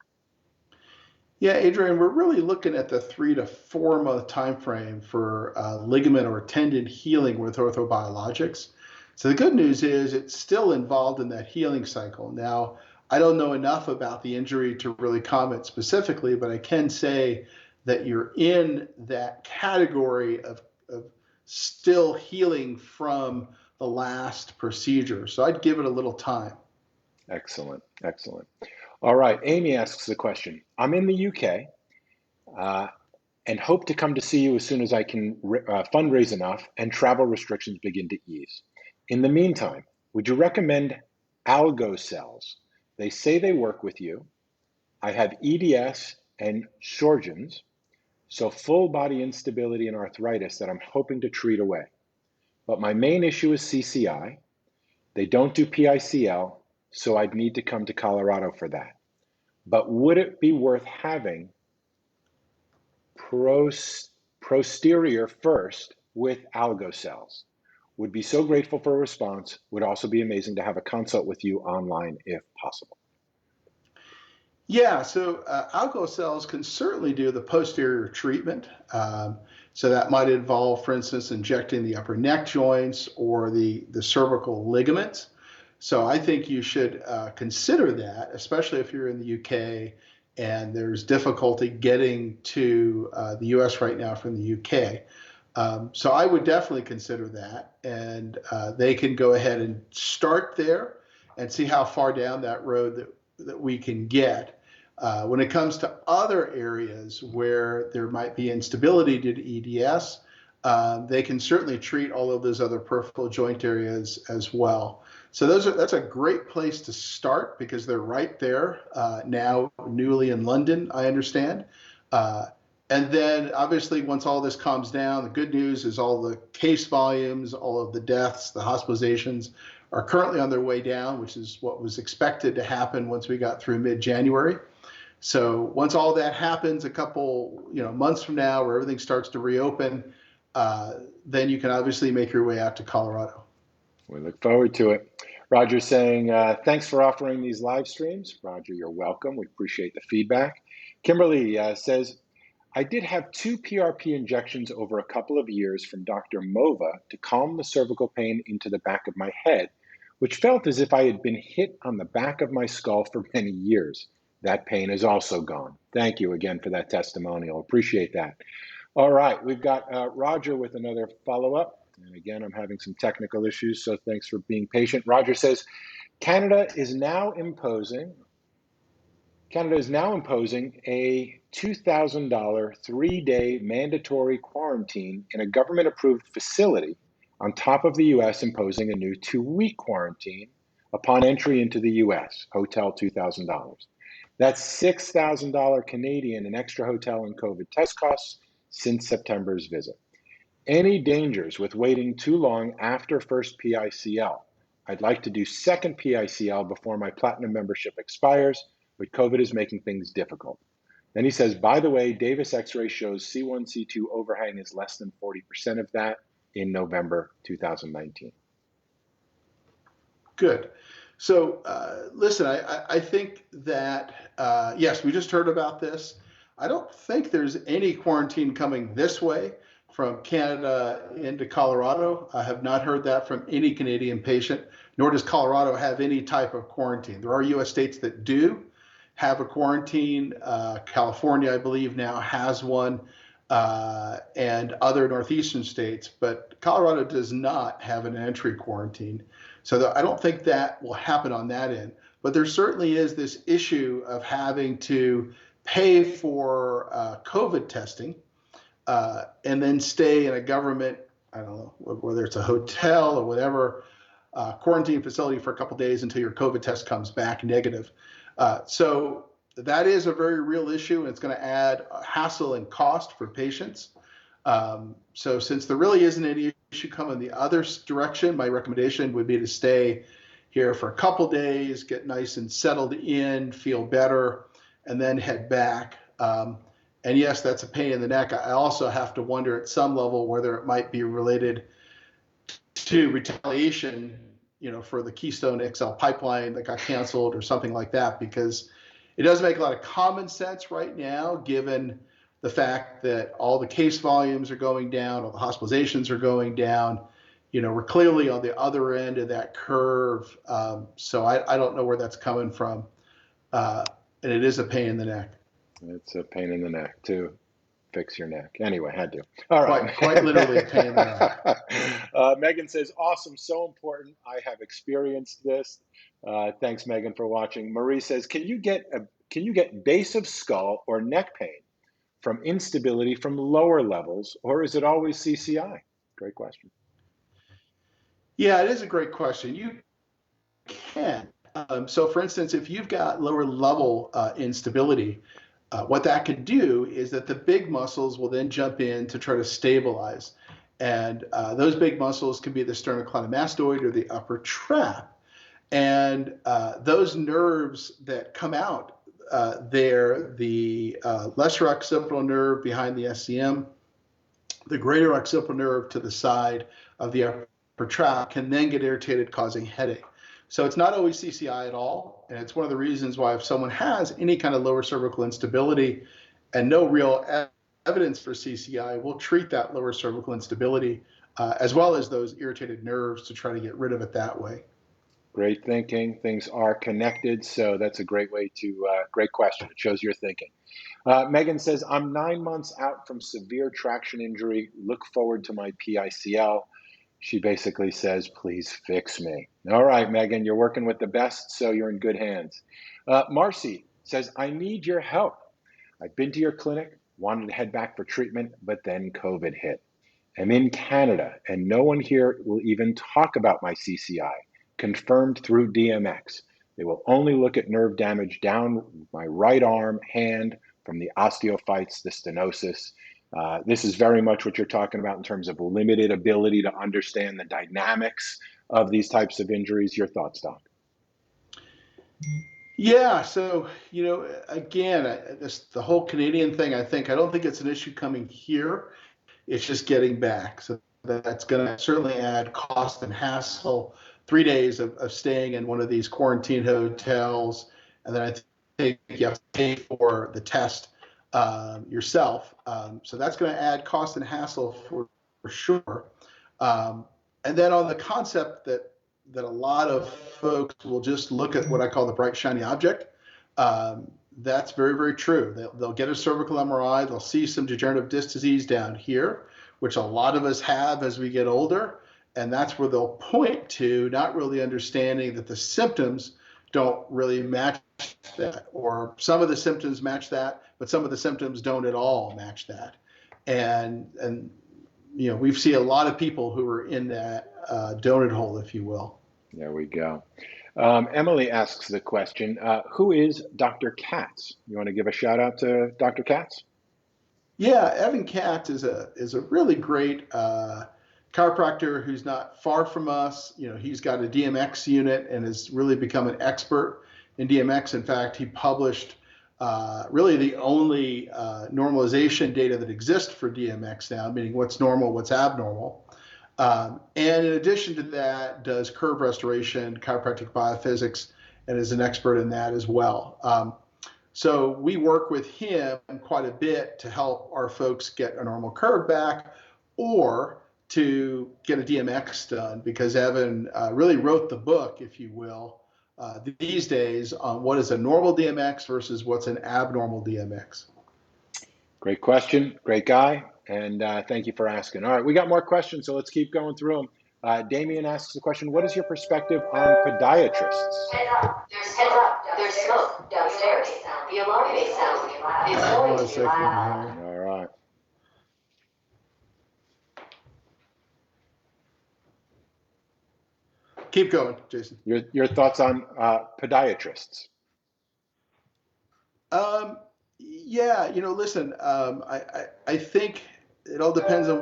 Yeah, Adrian, we're really looking at the 3 to 4 month time frame for ligament or tendon healing with orthobiologics. So the good news is it's still involved in that healing cycle. Now, I don't know enough about the injury to really comment specifically, but I can say that you're in that category of still healing from the last procedure. So I'd give it a little time. Excellent, excellent. All right, Amy asks the question. I'm in the UK and hope to come to see you as soon as I can fundraise enough and travel restrictions begin to ease. In the meantime, would you recommend algo cells? They say they work with you. I have EDS and Sjorgen's, so full body instability and arthritis that I'm hoping to treat away. But my main issue is CCI. They don't do PICL, so I'd need to come to Colorado for that. But would it be worth having posterior first with algo cells? Would be so grateful for a response. Would also be amazing to have a consult with you online if possible. Yeah, so algo cells can certainly do the posterior treatment. So that might involve, for instance, injecting the upper neck joints or the cervical ligaments. So I think you should consider that, especially if you're in the UK and there's difficulty getting to the US right now from the UK. So I would definitely consider that. And they can go ahead and start there and see how far down that road that we can get. When it comes to other areas where there might be instability due to EDS, they can certainly treat all of those other peripheral joint areas as well. So that's a great place to start because they're right there now, newly in London, I understand. And then obviously once all this calms down, the good news is all the case volumes, all of the deaths, the hospitalizations are currently on their way down, which is what was expected to happen once we got through mid-January. So once all that happens, a couple months from now, where everything starts to reopen, then you can obviously make your way out to Colorado. We look forward to it. Roger's saying, thanks for offering these live streams. Roger, you're welcome. We appreciate the feedback. Kimberly says, I did have 2 PRP injections over a couple of years from Dr. Mova to calm the cervical pain into the back of my head, which felt as if I had been hit on the back of my skull for many years. That pain is also gone. Thank you again for that testimonial. Appreciate that. All right, we've got Roger with another follow-up. And again, I'm having some technical issues, so thanks for being patient. Roger says, Canada is now imposing a $2,000 3-day mandatory quarantine in a government-approved facility on top of the US imposing a new 2-week quarantine upon entry into the US, hotel $2,000. That's $6,000 Canadian in extra hotel and COVID test costs since September's visit. Any dangers with waiting too long after first PICL? I'd like to do second PICL before my platinum membership expires, but COVID is making things difficult. Then he says, by the way, Davis X-ray shows C1, C2 overhang is less than 40% of that in November 2019. Good. So listen, I think that, yes, we just heard about this. I don't think there's any quarantine coming this way from Canada into Colorado. I have not heard that from any Canadian patient, nor does Colorado have any type of quarantine. There are US states that do have a quarantine. California, I believe, now has one, and other northeastern states, but Colorado does not have an entry quarantine. So I don't think that will happen on that end. But there certainly is this issue of having to pay for COVID testing and then stay in a government, I don't know, whether it's a hotel or whatever, quarantine facility for a couple of days until your COVID test comes back negative. So that is a very real issue, and it's going to add hassle and cost for patients. So since there really isn't any issue coming the other direction, my recommendation would be to stay here for a couple days, get nice and settled in, feel better, and then head back. And yes, that's a pain in the neck. I also have to wonder at some level whether it might be related to retaliation, for the Keystone XL pipeline that got canceled or something like that, because it does make a lot of common sense right now, given the fact that all the case volumes are going down, all the hospitalizations are going down. We're clearly on the other end of that curve. So I don't know where that's coming from. And it is a pain in the neck. It's a pain in the neck to fix your neck. Anyway, had to. All right. Quite literally a pain in the neck. Megan says, awesome, so important. I have experienced this. Thanks, Megan, for watching. Marie says, can you get base of skull or neck pain from instability from lower levels, or is it always CCI? Great question. Yeah, it is a great question. You can. So for instance, if you've got lower level instability, what that could do is that the big muscles will then jump in to try to stabilize. And those big muscles can be the sternocleidomastoid or the upper trap. And those nerves that come out there, the lesser occipital nerve behind the SCM, the greater occipital nerve to the side of the upper trap, can then get irritated, causing headache. So it's not always CCI at all. And it's one of the reasons why if someone has any kind of lower cervical instability and no real evidence for CCI, we'll treat that lower cervical instability as well as those irritated nerves to try to get rid of it that way. Great thinking. Things are connected. So that's a great way to, great question. It shows your thinking. Megan says, I'm 9 months out from severe traction injury. Look forward to my PICL. She basically says, please fix me. All right, Megan, you're working with the best, so you're in good hands. Marcy says, I need your help. I've been to your clinic, wanted to head back for treatment, but then COVID hit. I'm in Canada, and no one here will even talk about my CCI, confirmed through DMX. They will only look at nerve damage down my right arm, hand, from the osteophytes, the stenosis. This is very much what you're talking about in terms of limited ability to understand the dynamics of these types of injuries. Your thoughts, Doc? Yeah, so, again, the whole Canadian thing, I don't think it's an issue coming here. It's just getting back. So that's going to certainly add cost and hassle. 3 days of staying in one of these quarantine hotels, and then I think you have to pay for the test yourself. So that's going to add cost and hassle for sure. And then on the concept that a lot of folks will just look at what I call the bright shiny object. That's very, very true. They'll get a cervical MRI. They'll see some degenerative disc disease down here, which a lot of us have as we get older. And that's where they'll point to, not really understanding that the symptoms don't really match that, or some of the symptoms match that, but some of the symptoms don't at all match that. And you know, we've seen a lot of people who are in that donut hole, if you will. There we go. Emily asks the question, who is Dr. Katz? You want to give a shout out to Dr. Katz? Yeah, Evan Katz is a really great chiropractor who's not far from us. You know, he's got a DMX unit and has really become an expert in DMX. In fact, he published really the only normalization data that exists for DMX now, meaning what's normal, what's abnormal. And in addition to that, does curve restoration, chiropractic biophysics, and is an expert in that as well. So we work with him quite a bit to help our folks get a normal curve back or to get a DMX done, because Evan really wrote the book, if you will, these days on what is a normal DMX versus what's an abnormal DMX. Great question, great guy, and thank you for asking. All right, we got more questions, so let's keep going through them. Damien asks the question, what is your perspective on podiatrists? Heads up, there's smoke downstairs. The alarm may sound. It's going to be loud. All right. Keep going, Jason. Your thoughts on podiatrists? Yeah, you know, listen, I think it all depends on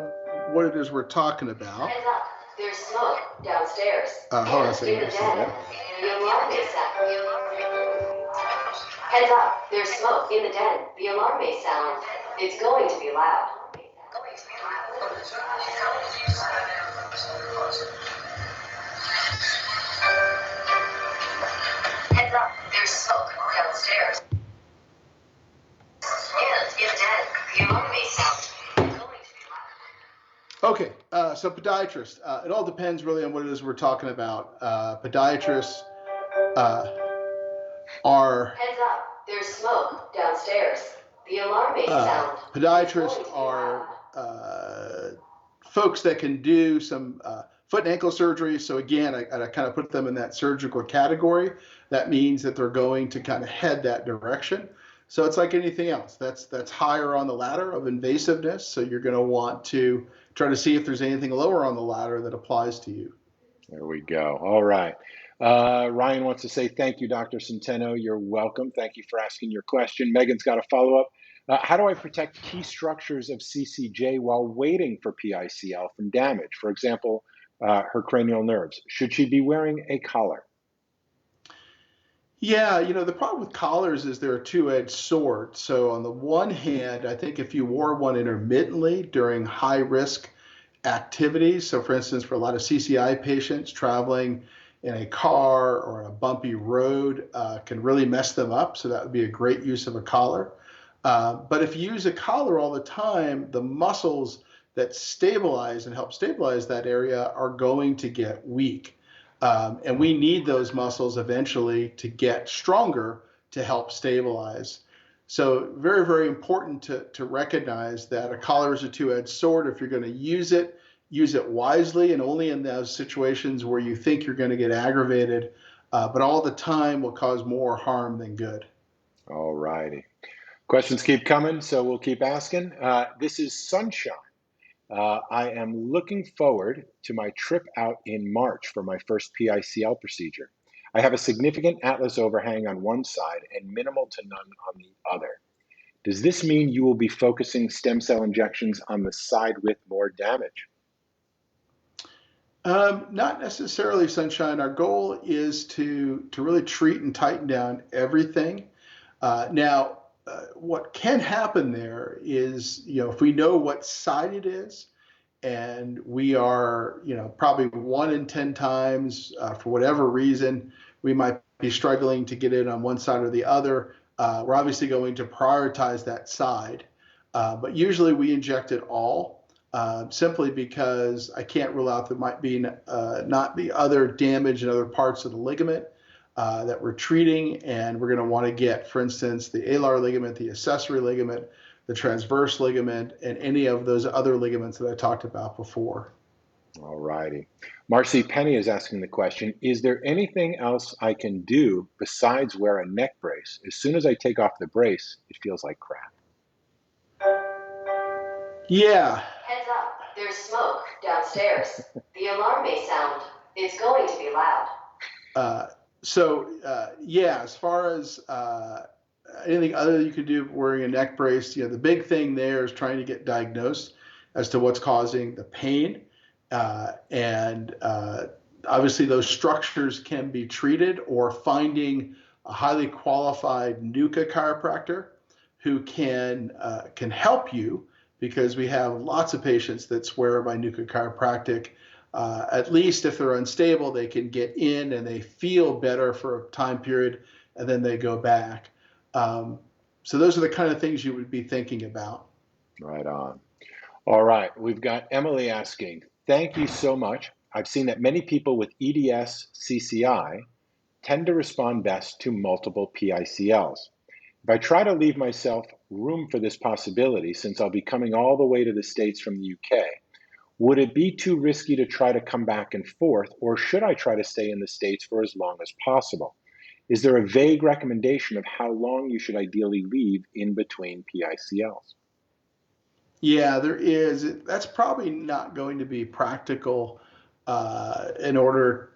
what it is we're talking about. Heads up, there's smoke downstairs. Hold on a second. The alarm may sound. Heads up, there's smoke in the den. The alarm may sound. It's going to be loud. Heads up, there's smoke downstairs. And in the den, the alarm may sound. It's going to be loud. Okay, so podiatrists, it all depends really on what it is we're talking about. Podiatrists are... Heads up, there's smoke downstairs. The alarm may sound. Podiatrists are folks that can do some foot and ankle surgery. So again, I kind of put them in that surgical category. That means that they're going to kind of head that direction. So it's like anything else. That's higher on the ladder of invasiveness. So you're going to want to try to see if there's anything lower on the ladder that applies to you. There we go. All right. Ryan wants to say thank you, Dr. Centeno. You're welcome. Thank you for asking your question. Megan's got a follow-up. How do I protect key structures of CCJ while waiting for PICL from damage? For example, her cranial nerves. Should she be wearing a collar? Yeah, you know, the problem with collars is they're a two-edged sword. So on the one hand, I think if you wore one intermittently during high-risk activities, so for instance, for a lot of CCI patients traveling in a car or on a bumpy road can really mess them up. So that would be a great use of a collar. But if you use a collar all the time, the muscles that stabilize and help stabilize that area are going to get weak. And we need those muscles eventually to get stronger to help stabilize. So very, very important to recognize that a collar is a two-edged sword. If you're going to use it wisely and only in those situations where you think you're going to get aggravated, but all the time will cause more harm than good. All righty. Questions keep coming, so we'll keep asking. This is Sunshine. I am looking forward to my trip out in March for my first PICL procedure. I have a significant atlas overhang on one side and minimal to none on the other. Does this mean you will be focusing stem cell injections on the side with more damage? Not necessarily, Sunshine. Our goal is to really treat and tighten down everything. Now, what can happen there is, you know, if we know what side it is, and we are, you know, probably 1 in 10 times, for whatever reason, we might be struggling to get it on one side or the other. We're obviously going to prioritize that side, but usually we inject it all, simply because I can't rule out there might be not be other damage in other parts of the ligament. that we're treating, and we're going to want to get, for instance, the alar ligament, the accessory ligament, the transverse ligament, and any of those other ligaments that I talked about before. All righty. Marcy Penny is asking the question, is there anything else I can do besides wear a neck brace? As soon as I take off the brace, it feels like crap. Yeah. Heads up, there's smoke downstairs. The alarm may sound. It's going to be loud. Yeah, as far as anything other you could do wearing a neck brace, the big thing there is trying to get diagnosed as to what's causing the pain. And obviously those structures can be treated, or finding a highly qualified NUCCA chiropractor who can help you, because we have lots of patients that swear by NUCCA chiropractic. At least if they're unstable, they can get in and they feel better for a time period, and then they go back. So those are the kind of things you would be thinking about. Right on. All right, we've got Emily asking, thank you so much. I've seen that many people with EDS CCI tend to respond best to multiple PICLs. If I try to leave myself room for this possibility, since I'll be coming all the way to the States from the UK, would it be too risky to try to come back and forth, or should I try to stay in the States for as long as possible? Is there a vague recommendation of how long you should ideally leave in between PICLs? Yeah, there is. That's probably not going to be practical in order,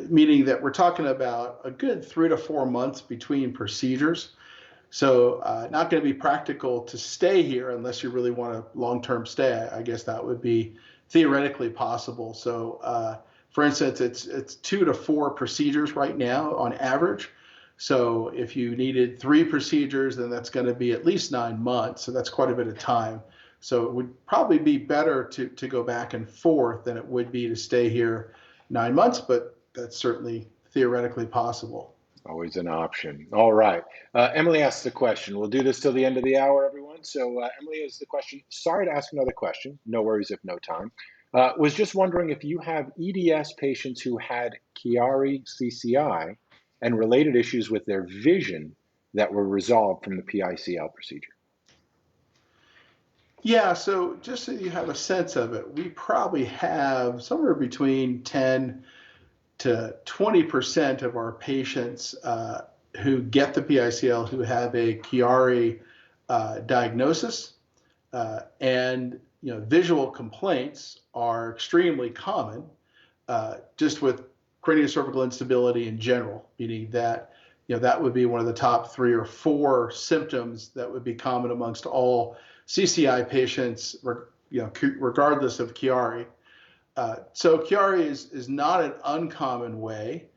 meaning that we're talking about a good 3 to 4 months between procedures. So not going to be practical to stay here unless you really want a long-term stay. I guess that would be theoretically possible. So for instance, it's 2 to 4 procedures right now on average. So if you needed 3 procedures, then that's going to be at least 9 months. So that's quite a bit of time. So it would probably be better to go back and forth than it would be to stay here 9 months, but that's certainly theoretically possible. Always an option. All right. Emily asks the question. We'll do this till the end of the hour, everyone. So Emily has the question. Sorry to ask another question. No worries if no time. Was just wondering if you have EDS patients who had Chiari CCI and related issues with their vision that were resolved from the PICL procedure. Yeah, so just so you have a sense of it, we probably have somewhere between 10 to 20% of our patients who get the PICL who have a Chiari diagnosis, and visual complaints are extremely common, just with craniocervical instability in general, meaning that that would be one of the top 3 or 4 symptoms that would be common amongst all CCI patients, regardless of Chiari. So Chiari is not an uncommon way,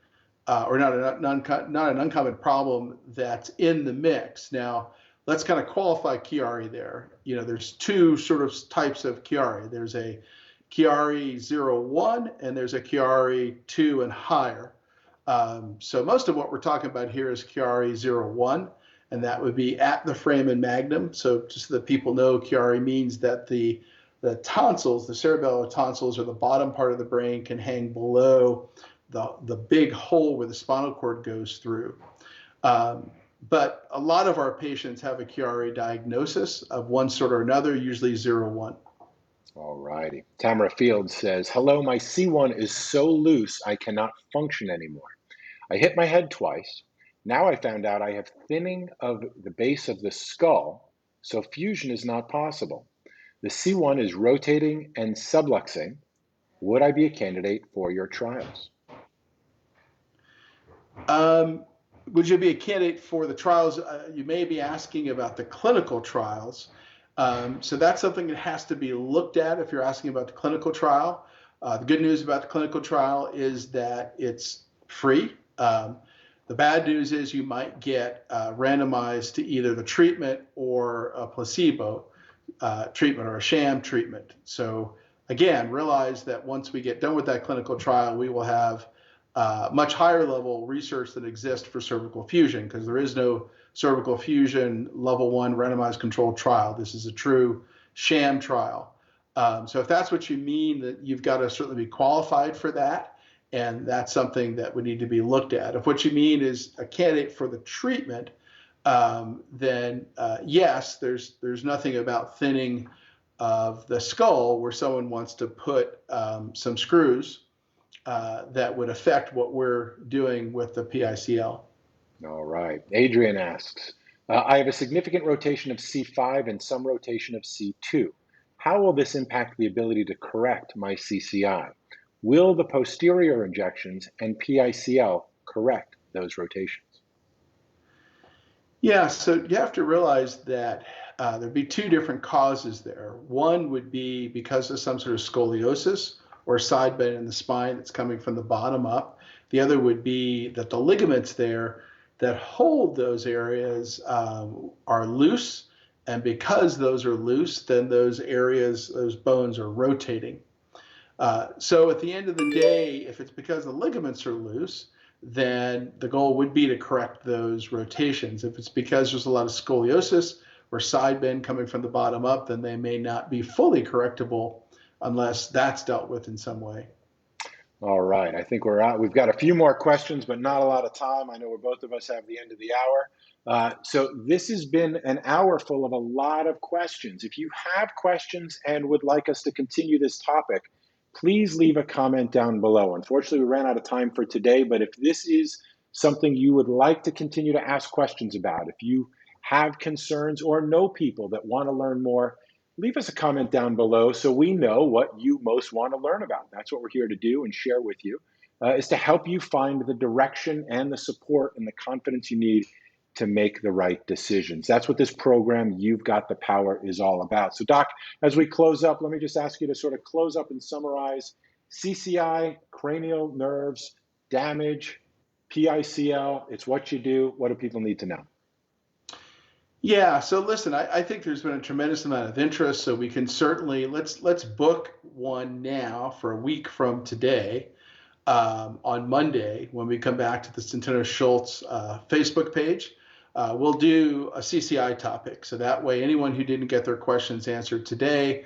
or not an uncommon problem that's in the mix. Now, let's kind of qualify Chiari there. There's 2 sort of types of Chiari. There's a Chiari 0-1 and there's a Chiari 2 and higher. So most of what we're talking about here is Chiari 0-1, and that would be at the foramen magnum. So just so that people know, Chiari means that the tonsils, the cerebellar tonsils, or the bottom part of the brain, can hang below the big hole where the spinal cord goes through. But a lot of our patients have a Chiari diagnosis of one sort or another, usually 0-1. All righty. Tamara Fields says, hello, my C1 is so loose I cannot function anymore. I hit my head twice. Now I found out I have thinning of the base of the skull, so fusion is not possible. The C1 is rotating and subluxing. Would I be a candidate for your trials? Would you be a candidate for the trials? You may be asking about the clinical trials. So that's something that has to be looked at if you're asking about the clinical trial. The good news about the clinical trial is that it's free. The bad news is you might get randomized to either the treatment or a placebo treatment or a sham treatment. So again, realize that once we get done with that clinical trial, we will have much higher level research that exists for cervical fusion, because there is no cervical fusion level 1 randomized controlled trial. This is a true sham trial. So if that's what you mean, that you've got to certainly be qualified for that. And that's something that would need to be looked at. If what you mean is a candidate for the treatment, then yes, there's nothing about thinning of the skull where someone wants to put some screws that would affect what we're doing with the PICL. All right. Adrian asks, I have a significant rotation of C5 and some rotation of C2. How will this impact the ability to correct my CCI? Will the posterior injections and PICL correct those rotations? Yeah, so you have to realize that there'd be two different causes there. One would be because of some sort of scoliosis or side bend in the spine that's coming from the bottom up. The other would be that the ligaments there that hold those areas are loose. And because those are loose, then those areas, those bones are rotating. So at the end of the day, if it's because the ligaments are loose, then the goal would be to correct those rotations. If it's because there's a lot of scoliosis or side bend coming from the bottom up, then they may not be fully correctable unless that's dealt with in some way. All right, I think we're out. We've got a few more questions, but not a lot of time. I know we're both of us have the end of the hour. So this has been an hour full of a lot of questions. If you have questions and would like us to continue this topic, please leave a comment down below. Unfortunately, we ran out of time for today, but if this is something you would like to continue to ask questions about, if you have concerns or know people that want to learn more, leave us a comment down below so we know what you most want to learn about. That's what we're here to do and share with you, is to help you find the direction and the support and the confidence you need to make the right decisions. That's what this program, You've Got the Power, is all about. So Doc, as we close up, let me just ask you to sort of close up and summarize CCI, cranial nerves, damage, PICL, it's what you do. What do people need to know? Yeah, so listen, I think there's been a tremendous amount of interest, so we can certainly, let's book one now for a week from today, on Monday when we come back to the Centeno-Schultz Facebook page. We'll do a CCI topic, so that way anyone who didn't get their questions answered today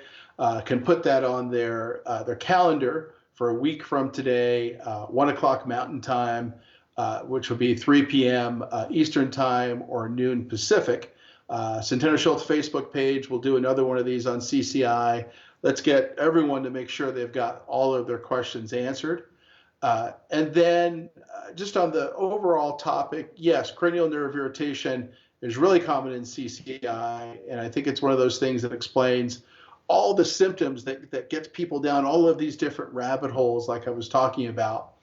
can put that on their calendar for a week from today, 1 o'clock Mountain Time, which will be 3 p.m. Eastern Time or noon Pacific. Centeno-Schultz Facebook page, we'll do another one of these on CCI. Let's get everyone to make sure they've got all of their questions answered. And then just on the overall topic, yes, cranial nerve irritation is really common in CCI, and I think it's one of those things that explains all the symptoms that gets people down all of these different rabbit holes like I was talking about.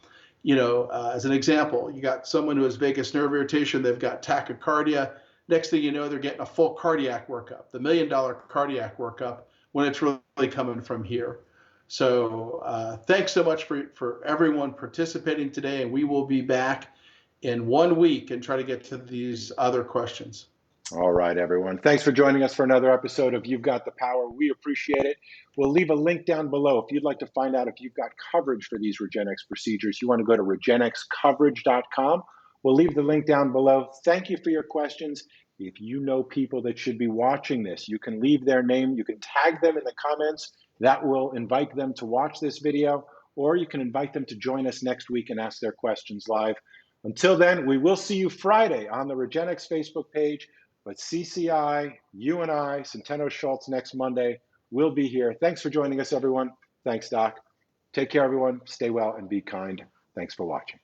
You know, as an example, you got someone who has vagus nerve irritation, they've got tachycardia. Next thing you know, they're getting a full cardiac workup, the $1 million cardiac workup, when it's really coming from here. So thanks so much for everyone participating today, and we will be back in 1 week and try to get to these other questions. All right, everyone. Thanks for joining us for another episode of You've Got the Power. We appreciate it. We'll leave a link down below if you'd like to find out if you've got coverage for these Regenexx procedures. You want to go to regenexcoverage.com. We'll leave the link down below. Thank you for your questions. If you know people that should be watching this, you can leave their name. You can tag them in the comments. That will invite them to watch this video, or you can invite them to join us next week and ask their questions live. Until then, we will see you Friday on the Regenexx Facebook page. But CCI, you and I, Centeno-Schultz next Monday, will be here. Thanks for joining us, everyone. Thanks, Doc. Take care, everyone. Stay well and be kind. Thanks for watching.